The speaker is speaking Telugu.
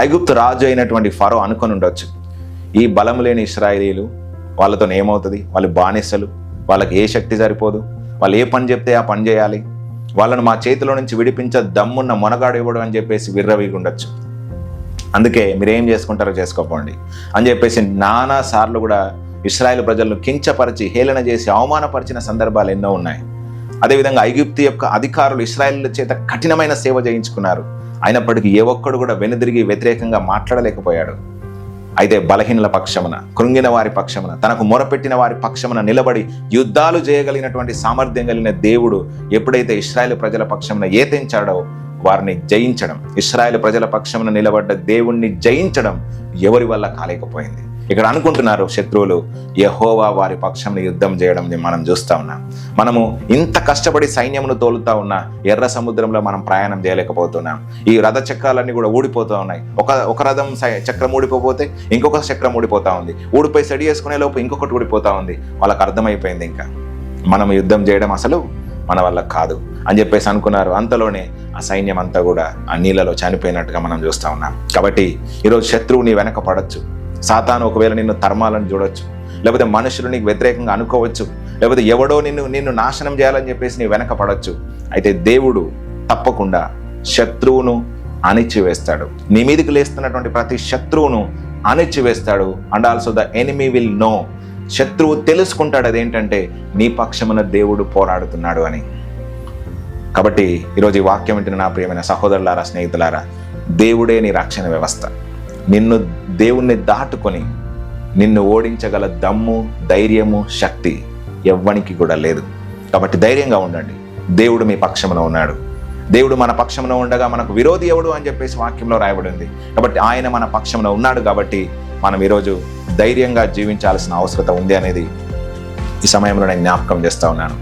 ఐగుప్తు రాజు అయినటువంటి ఫరో అనుకొని ఉండొచ్చు, ఈ బలం లేని ఇశ్రాయేలీలు వాళ్ళతో ఏమవుతుంది, వాళ్ళు బానిసలు, వాళ్ళకి ఏ శక్తి సరిపోదు, వాళ్ళు ఏ పని చెప్తే ఆ పని చేయాలి, వాళ్ళను మా చేతిలో నుంచి విడిపించ దమ్మున్న మొనగాడు ఇవ్వడం అని చెప్పేసి విర్రవీగి ఉండొచ్చు. అందుకే మీరేం చేసుకుంటారో చేసుకోపోండి అని చెప్పేసి నానా సార్లు కూడా ఇశ్రాయేలు ప్రజలను కించపరిచి హేళన చేసి అవమానపరిచిన సందర్భాలు ఎన్నో ఉన్నాయి. అదేవిధంగా ఐగుప్తు యొక్క అధికారులు ఇశ్రాయేలు చేత కఠినమైన సేవ చేయించుకున్నారు. అయినప్పటికీ ఏ ఒక్కడు కూడా వెనుదిరిగి వ్యతిరేకంగా మాట్లాడలేకపోయాడు. అయితే బలహీనుల పక్షమున, కృంగిన వారి పక్షమున, తనకు మొరపెట్టిన వారి పక్షమున నిలబడి యుద్ధాలు చేయగలిగినటువంటి సామర్థ్యం కలిగిన దేవుడు ఎప్పుడైతే ఇశ్రాయేలు ప్రజల పక్షమున ఏతించాడో వారిని జయించడం, ఇశ్రాయేలు ప్రజల పక్షమున నిలబడ్డ దేవుణ్ణి జయించడం ఎవరి వల్ల కాలేకపోయింది. ఇక్కడ అనుకుంటున్నారు శత్రువులు యెహోవా వారి పక్షంలో యుద్ధం చేయడం మనం చూస్తా ఉన్నాం. మనము ఇంత కష్టపడి సైన్యమును తోలుతా ఉన్నా ఎర్ర సముద్రంలో మనం ప్రయాణం చేయలేకపోతున్నాం. ఈ రథ చక్రాలన్నీ కూడా ఊడిపోతూ ఉన్నాయి. ఒక రథం చక్రం ఊడిపోతే ఇంకొక చక్రం ఊడిపోతా ఉంది, ఊడిపోయి సెడి చేసుకునే లోపు ఇంకొకటి ఊడిపోతా ఉంది. వాళ్ళకి అర్థమైపోయింది ఇంకా మనం యుద్ధం చేయడం అసలు మన వల్ల కాదు అని చెప్పేసి అనుకున్నారు. అంతలోనే ఆ సైన్యం అంతా కూడా ఆ నీళ్ళలో చనిపోయినట్టుగా మనం చూస్తా ఉన్నాం. కాబట్టి ఈరోజు శత్రువు నీ వెనక పడవచ్చు, సాతాను ఒకవేళ నిన్ను తరమాలని చూడొచ్చు, లేకపోతే మనుషులు నీకు వ్యతిరేకంగా అనుకోవచ్చు, లేకపోతే ఎవడో నిన్ను నాశనం చేయాలని చెప్పేసి నీ వెనక పడవచ్చు. అయితే దేవుడు తప్పకుండా శత్రువును అణిచివేస్తాడు. నీ మీదకి లేస్తున్నటువంటి ప్రతి శత్రువును అణిచివేస్తాడు. And also the enemy will know, శత్రువు తెలుసుకుంటాడు అదేంటంటే నీ పక్షమున దేవుడు పోరాడుతున్నాడు అని. కాబట్టి ఈరోజు ఈ వాక్యం వింటున్న నా ప్రియమైన సహోదరులారా, స్నేహితులారా, దేవుడే నీ రక్షణ వ్యవస్థ. నిన్ను దేవుణ్ణి దాటుకొని నిన్ను ఓడించగల దమ్ము, ధైర్యము, శక్తి ఎవ్వనికి కూడా లేదు. కాబట్టి ధైర్యంగా ఉండండి. దేవుడు మీ పక్షమున ఉన్నాడు. దేవుడు మన పక్షమున ఉండగా మనకు విరోధి ఎవడు అని చెప్పేసి వాక్యంలో రాయబడింది. కాబట్టి ఆయన మన పక్షమున ఉన్నాడు. కాబట్టి మనం ఈరోజు ధైర్యంగా జీవించాల్సిన అవసరం ఉంది అనేది ఈ సమయంలో నేను జ్ఞాపకం చేస్తా ఉన్నాను.